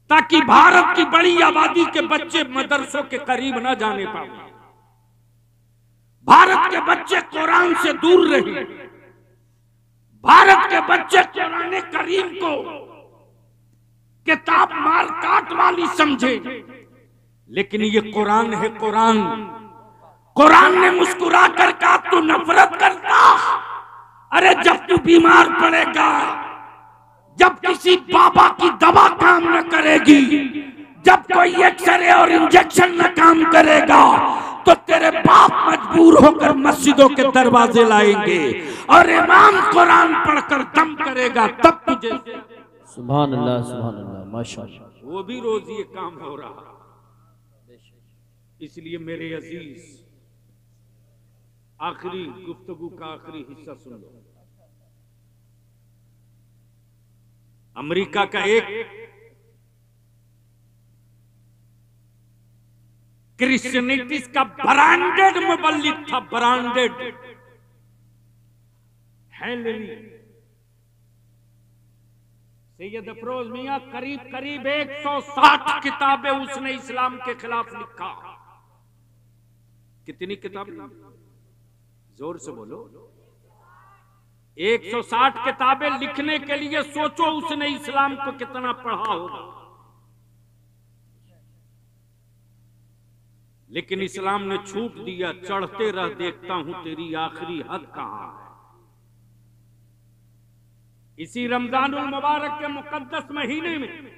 ताकि भारत की बड़ी आबादी के बच्चे मदरसों के करीब न जाने पाए, भारत के बच्चे कुरान से दूर रहे, भारत के बच्चे कुरान करीम को किताब मार काट वाली समझे। लेकिन ये कुरान है, कुरान। कुरान ने मुस्कुरा कर कहा तू नफरत करता, अरे जब तू बीमार पड़ेगा, जब किसी बाबा की दवा काम न करेगी, जब कोई एक्सरे और इंजेक्शन न काम करेगा तो तेरे बाप मजबूर होकर मस्जिदों के दरवाजे लाएंगे और इमाम कुरान पढ़कर दम करेगा, तब तुझे। सुभान अल्लाह माशाअल्लाह। वो भी रोज ये काम हो रहा। इसलिए मेरे अजीज, आखिरी गुफ्तगू का आखिरी हिस्सा सुन लो। अमेरिका का एक क्रिश्चियनिटीज का ब्रांडेड मुबल्लिग था, ब्रांडेड हेनरी सैयद अफरोज मियां। करीब करीब 160 किताबें उसने इस्लाम के खिलाफ लिखा। कितनी किताबें? जोर से बोलो। 160 किताबें लिखने के लिए सोचो उसने इस्लाम को कितना पढ़ा होगा। लेकिन इस्लाम ने छूट दिया, चढ़ते रह, देखता हूं तेरी आखिरी हद कहां है। इसी रमजानुल मुबारक के मुकद्दस महीने में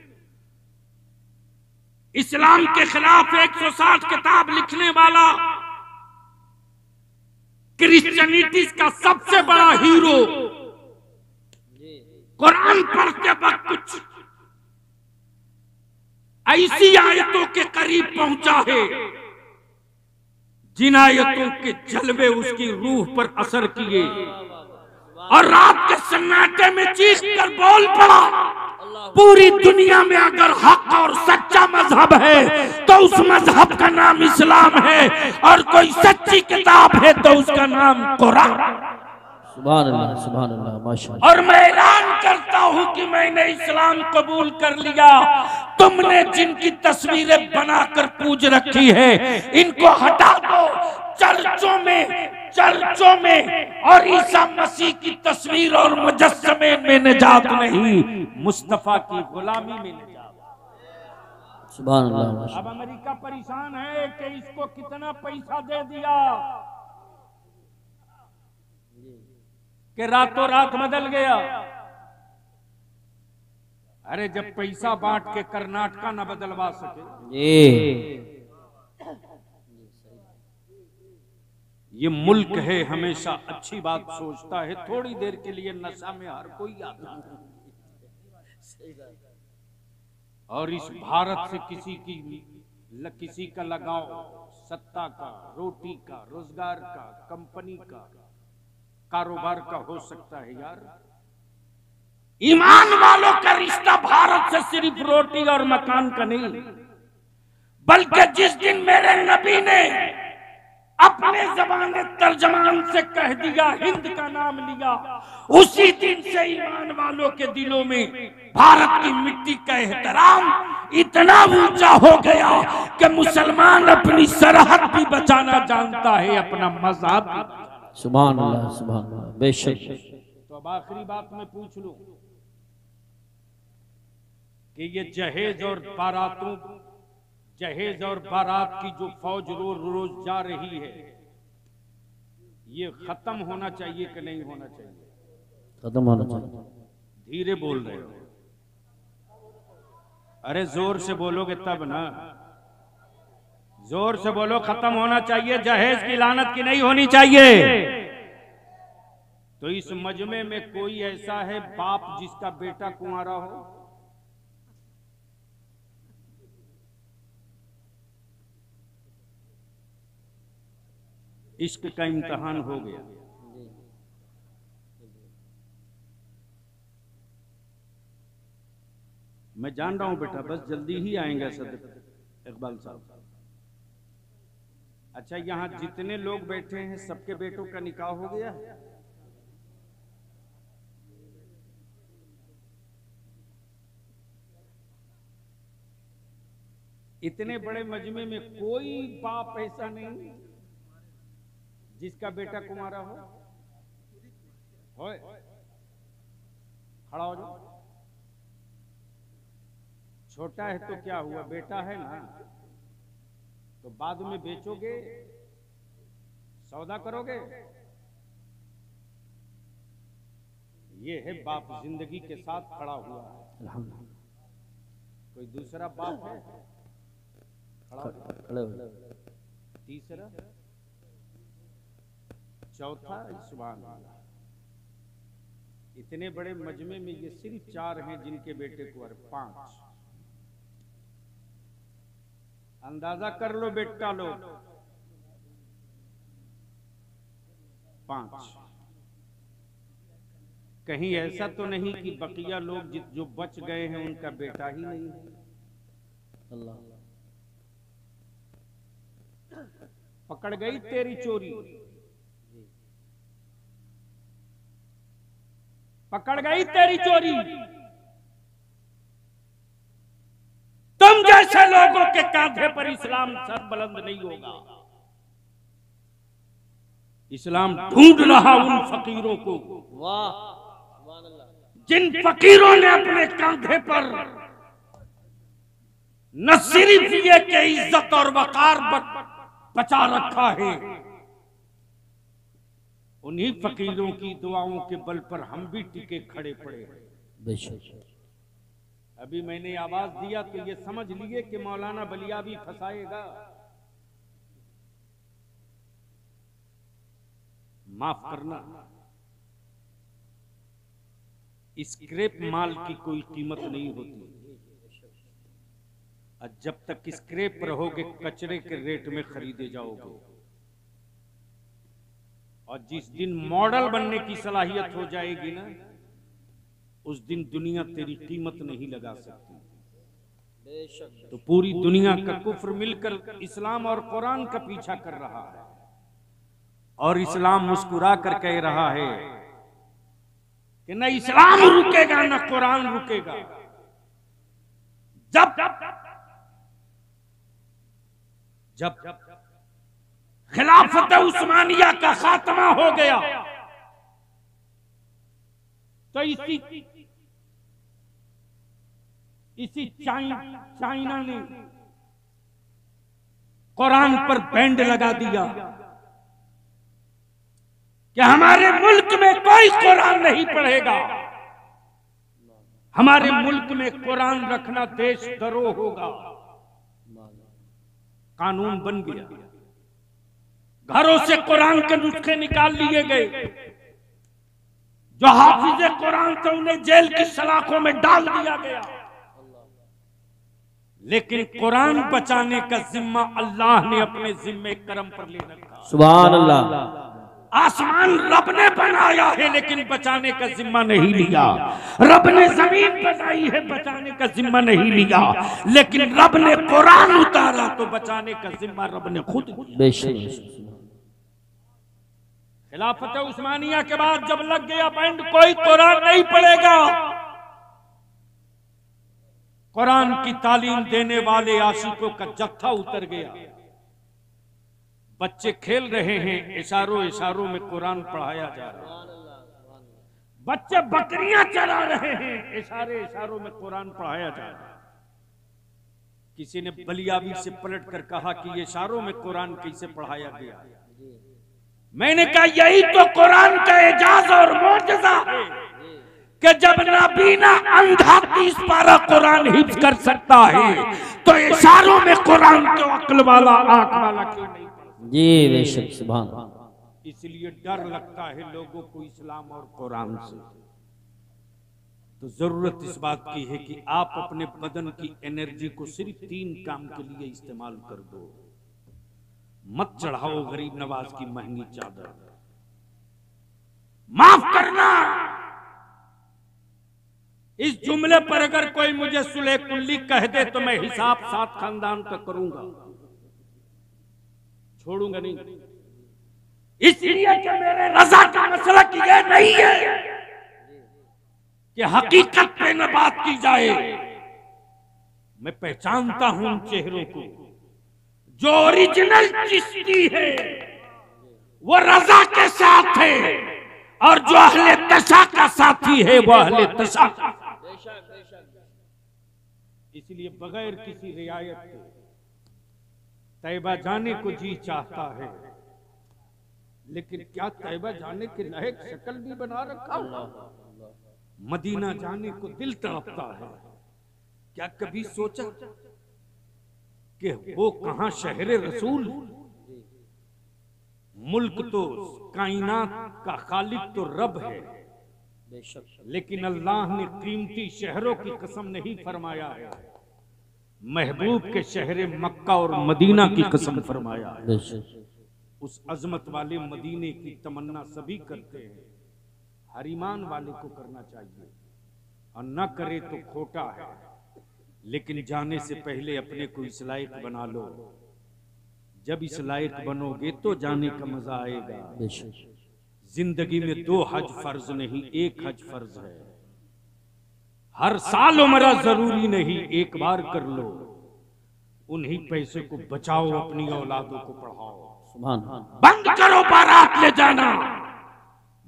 इस्लाम के खिलाफ 160 किताब लिखने वाला क्रिश्चियनिटी का सबसे बड़ा हीरो कुरान पढ़ते वक्त कुछ ऐसी आयतों के करीब पहुंचा है जिन आयतों के जलवे उसकी रूह पर असर किए और रात के सन्नाटे में चीख कर बोल पड़ा, पूरी दुनिया में अगर हक और सच्चा मजहब है तो उस मजहब का नाम इस्लाम है, और कोई सच्ची किताब है तो उसका नाम कुरान। सुभान अल्लाह, सुभान अल्लाह, माशाअल्लाह। और मैं ऐलान करता हूं कि मैंने इस्लाम कबूल कर लिया। तुमने जिनकी तस्वीरें बनाकर पूज रखी है इनको हटा दो। चर्चों में और ईसा मसीह की तस्वीर और मुजस्समे में निजात नहीं, मुस्तफा की गुलामी में निजात। सुभान अल्लाह। अब अमेरिका परेशान है कि इसको कितना पैसा दे दिया कि रातों रात बदल गया। अरे जब पैसा बांट के कर्नाटका न बदलवा सके, ये मुल्क है हमेशा अच्छी बात सोचता है, थोड़ी देर के लिए नशा में हर कोई आता है, और इस भारत से किसी का लगाव सत्ता का, रोटी का, रोजगार का, कंपनी का, कारोबार का हो सकता है। यार ईमान वालों का रिश्ता भारत से सिर्फ रोटी और मकान का नहीं, बल्कि जिस दिन मेरे नबी ने अपने ज़बाने तर्जमान से कह दिया, हिंद का नाम लिया, उसी दिन से ईमान वालों के दिलों में भारत की मिट्टी का एहतराम इतना ऊंचा हो गया कि मुसलमान अपनी सरहद भी बचाना जानता है, अपना मजहब भी। सुभान अल्लाह, सुभान अल्लाह, बेशक। तो अब आखिरी बात मैं पूछ लूं कि ये जहेज और बारात की जो फौज रोज जा रही है, ये खत्म होना चाहिए कि नहीं होना चाहिए? खत्म होना चाहिए। धीरे बोल रहे हो, अरे जोर से बोलोगे तब ना, जोर से बोलो। खत्म होना चाहिए, जहेज की लानत की नहीं होनी चाहिए। तो इस मजमे में कोई ऐसा है बाप जिसका बेटा कुंवारा हो? इश्क का इम्तिहान हो गया। मैं जान रहा हूं बेटा, बस जल्दी ही आएंगे सदर इकबाल साहब। अच्छा, यहां जितने लोग बैठे हैं सबके बेटों का निकाह हो गया? इतने बड़े मजमे में कोई बाप ऐसा नहीं जिसका बेटा कुंवारा हो? खड़ा हो जाओ। छोटा है तो क्या हुआ, बेटा है ना, तो बाद में बेचोगे, सौदा करोगे। ये है बाप जिंदगी के साथ खड़ा हुआ है। कोई दूसरा बाप है? खड़ा हो। तीसरा, चौथा, सुभान अल्लाह। इतने बड़े मजमे में ये सिर्फ 4 हैं जिनके बेटे कुंवारे, 5। अंदाजा कर लो बेटा लोग, 5। कहीं ऐसा तो नहीं कि बकिया लोग जो बच गए हैं उनका बेटा ही नहीं है? अल्लाह। पकड़ गई तेरी चोरी, पकड़ गई तेरी चोरी। तुम जैसे लोगों के कांधे पर इस्लाम सर बुलंद नहीं होगा। इस्लाम ढूंढ रहा उन फकीरों को, जिन फकीरों ने अपने कांधे पर न सिर्फ ये कि इज्जत और वकार बचा रखा है। उन्हीं फकीरों की दुआओं के बल पर हम भी टिके खड़े पड़े हैं। बेशक। अभी मैंने आवाज दिया तो ये समझ लिए कि मौलाना बलिया भी फंसाएगा। माफ करना, स्क्रैप माल की कोई कीमत नहीं होती। और जब तक स्क्रैप रहोगे कचरे के रेट में खरीदे जाओगे। और जिस दिन मॉडल बनने की सलाहियत हो जाएगी ना, उस दिन दुनिया तेरी कीमत नहीं लगा सकती। तो पूरी दुनिया का कुफ्र मिलकर इस्लाम और कुरान का पीछा कर रहा है, और इस्लाम मुस्कुरा कर कह रहा है कि न इस्लाम रुकेगा न कुरान रुकेगा। जब खिलाफत उस्मानिया का खात्मा हो गया तो इसी चाइना ने कुरान पर बैंड लगा दिया कि हमारे मुल्क में कोई कुरान नहीं पढ़ेगा। हमारे मुल्क में कुरान रखना देशद्रोह होगा। कानून बन गया, घरों से कुरान के नुस्खे निकाल लिए गए। जो हाफिज कुरान थे उन्हें जेल की सलाखों में डाल दिया गया। लेकिन कुरान बचाने का जिम्मा अल्लाह ने अपने जिम्मे करम पर ले रखा। सुभान अल्लाह। आसमान रब ने बनाया है लेकिन बचाने का जिम्मा नहीं लिया। रब ने जमीन बनाई है, बचाने का जिम्मा नहीं लिया। लेकिन रब ने कुरान उतारा तो बचाने का जिम्मा रब ने खुद लिया। बेशक। खिलाफत उस्मानिया के बाद जब लग गया बैंड, कोई कुरान नहीं पढ़ेगा। कुरान की तालीम देने वाले आशिकों का जत्था उतर गया। बच्चे खेल रहे हैं, इशारों इशारों में कुरान पढ़ाया जा रहा है। बच्चे बकरियां चला रहे हैं, इशारे इशारों में कुरान पढ़ाया जा रहा है। किसी ने बलियावी से पलट कर कहा कि ये इशारों में कुरान कैसे पढ़ाया गया। मैंने कहा यही तो कुरान का एजाज और मौजज़ा है कि जब नाबीना अंधा 30 पारा कुरान हिफ्ज कर सकता है तो इशारों में कुरान को अक्ल वाला आंख वाला क्यों नहीं। जी बेशक। सुभान। इसलिए डर लगता है लोगों को इस्लाम और कुरान से। तो जरूरत इस बात की है कि आप अपने बदन की एनर्जी को सिर्फ 3 काम के लिए इस्तेमाल कर दो। मत चढ़ाओ गरीब नवाज की महंगी चादर। माफ करना, इस जुमले पर अगर कोई मुझे सुलह कुल्ली कह दे तो मैं हिसाब 7 खानदान का करूंगा, छोड़ूंगा नहीं। इसलिए कि मेरे रजा का मसला ये नहीं है कि हकीकत पे न बात की जाए। मैं पहचानता हूं उन चेहरों को जो ओरिजिनल चिश्ती है, वो रजा के साथ है, और जो अहले तशा का साथी है वो अहले तशा का। इसलिए बगैर किसी रियायत के तैबा जाने को जी चाहता है, लेकिन क्या तैबा जाने के लायक शक्ल भी बना रखा। मदीना जाने को दिल तड़पता है। क्या कभी सोचा कि वो कहां शहर रसूल। मुल्क तो कायनात का खालिक तो रब है, लेकिन अल्लाह ने कीमती शहरों की कसम नहीं फरमाया है, महबूब के शहर मक्का और मदीना की कसम फरमाया है। उस अजमत वाले मदीने की तमन्ना सभी करते हैं, हर ईमान वाले को करना चाहिए, और न करे तो खोटा है। लेकिन जाने से पहले अपने को इस लायक बना लो। जब इस लायक बनोगे तो जाने का मजा आएगा। जिंदगी में 2 हज फर्ज नहीं, 1 हज फर्ज है। हर साल उम्र जरूरी नहीं, एक बार कर लो। उन्हीं पैसे को बचाओ, अपनी औलादों को पढ़ाओ। बंद करो बारात ले जाना,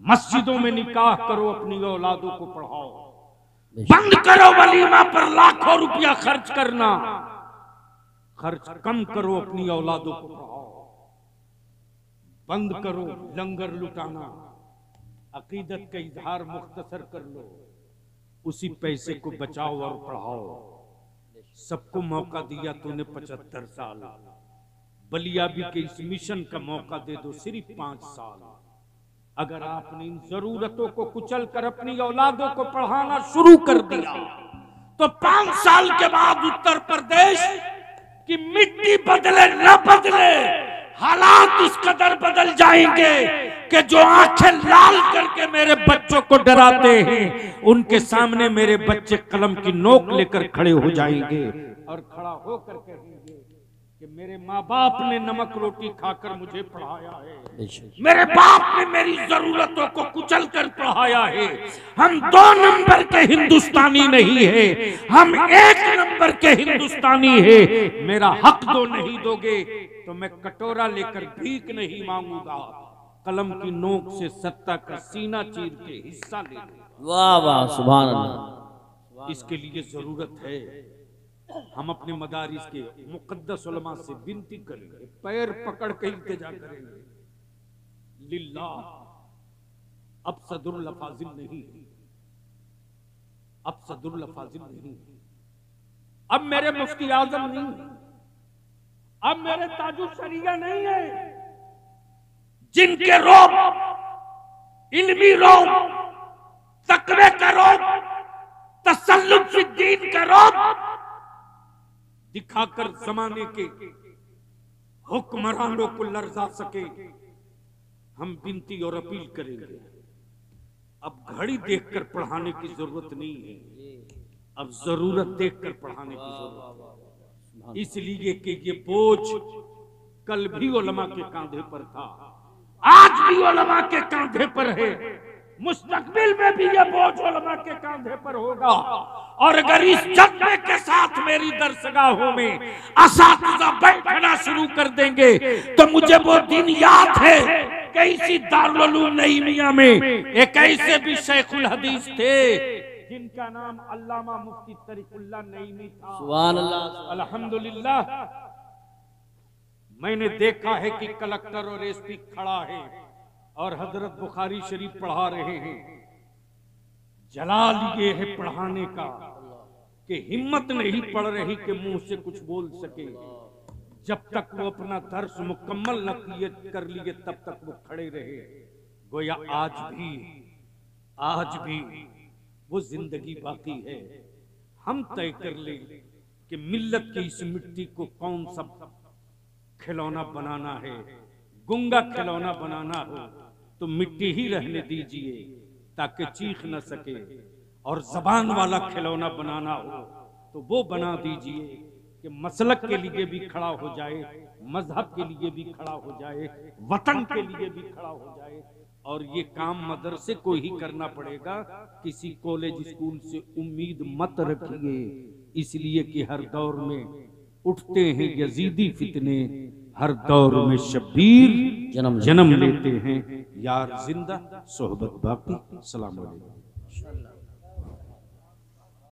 मस्जिदों में निकाह करो, अपनी औलादों को पढ़ाओ। बंद करो वलीमा पर लाखों रुपया खर्च करना, खर्च कम करो, अपनी औलादों को पढ़ाओ। बंद करो लंगर लुटाना, अकीदत का इजहार मुख्तसर कर लो, उसी पैसे को बचाओ और पढ़ाओ। सबको मौका दिया तूने 75 साल, बलियाबी के इस मिशन का मौका दे दो सिर्फ 5 साल। अगर आपने इन जरूरतों को कुचल कर अपनी औलादों को पढ़ाना शुरू कर दिया तो 5 साल के बाद उत्तर प्रदेश की मिट्टी बदले न बदले, हालात इस कदर बदल जाएंगे कि जो आंखें लाल करके मेरे बच्चों को डराते हैं, उनके सामने मेरे बच्चे कलम की नोक लेकर खड़े हो जाएंगे और खड़ा होकर कहेंगे कि मेरे माँ बाप ने नमक रोटी खाकर मुझे पढ़ाया है, मेरे बाप ने मेरी जरूरतों को कुचल कर पढ़ाया है। हम 2 नंबर के हिंदुस्तानी नहीं है, हम 1 नंबर के हिंदुस्तानी है। मेरा हक दो नहीं दोगे तो मैं कटोरा लेकर भीख नहीं मांगूंगा, कलम की नोक से सत्ता का सीना चीर के हिस्सा ले लूंगा। वाह वाह सुभान अल्लाह। इसके लिए जरूरत है हम अपने मदारिस के मुकद्दस उलमा से विनती करेंगे, पैर पकड़ के इल्तिजा करेंगे, लिल्लाह अब सदरुल लफाजिल नहीं, अब सदरुल लफाजिल नहीं, अब मेरे मुफ्ती आजम नहीं, अब मेरे ताजुल शरिया नहीं है। जिनके रोब, इल्मी रोब, तकवे का रोब, तसल्लुत फी दीन का रोब दिखाकर जमाने के हुक्मरानों को लर्जा सके, हम विनती और अपील करेंगे। अब घड़ी देखकर पढ़ाने की जरूरत नहीं है, अब जरूरत देखकर पढ़ाने की जरूरत है। इसलिए कि ये बोझ कल भी उलमा के कांधे पर था, आज भी उलमा के कांधे पर है, मुस्तकबिल में भी ये बोझ उलमा के कांधे पर होगा। और अगर इस जज्बे के साथ मेरी दरसगाहों में असातिज़ा बैठना शुरू कर देंगे तो मुझे वो दिन याद है कि इसी दारुल उलूम नईमिया में एक ऐसे भी शेखुल हदीस थे जिनका नाम अल्लामा मुफ्ती तरीकुल्लाह नईमी था। सुभान अल्लाह। अल्हम्दुलिल्लाह मैंने देखा है कि कलेक्टर और एसपी खड़ा है और हजरत बुखारी शरीफ पढ़ा रहे हैं। जलाल ये है पढ़ाने का कि हिम्मत नहीं पड़ रही कि मुंह से कुछ बोल सके। जब तक वो अपना दर्स मुकम्मल न कर लिए तब तक वो खड़े रहे। गोया आज भी वो जिंदगी बाकी है। हम तय कर ले कि मिल्लत की इस मिट्टी को कौन सा खिलौना बनाना है। गुंगा खिलौना बनाना हो तो मिट्टी ही रहने दीजिए ताकि चीख न सके, और जबान वाला खिलौना बनाना हो तो वो बना दीजिए कि मसलक के लिए भी खड़ा हो जाए, मजहब के लिए भी खड़ा हो जाए, वतन के लिए भी खड़ा हो जाए। और ये काम मदरसे को ही करना पड़ेगा, किसी कॉलेज स्कूल से उम्मीद मत रखिए, इसलिए कि हर दौर में उठते हैं यजीदी फितने, हर दौर में शब्बीर जन्म लेते हैं। यार जिंदा सोहबत बाकी। सलाम अलैकुम।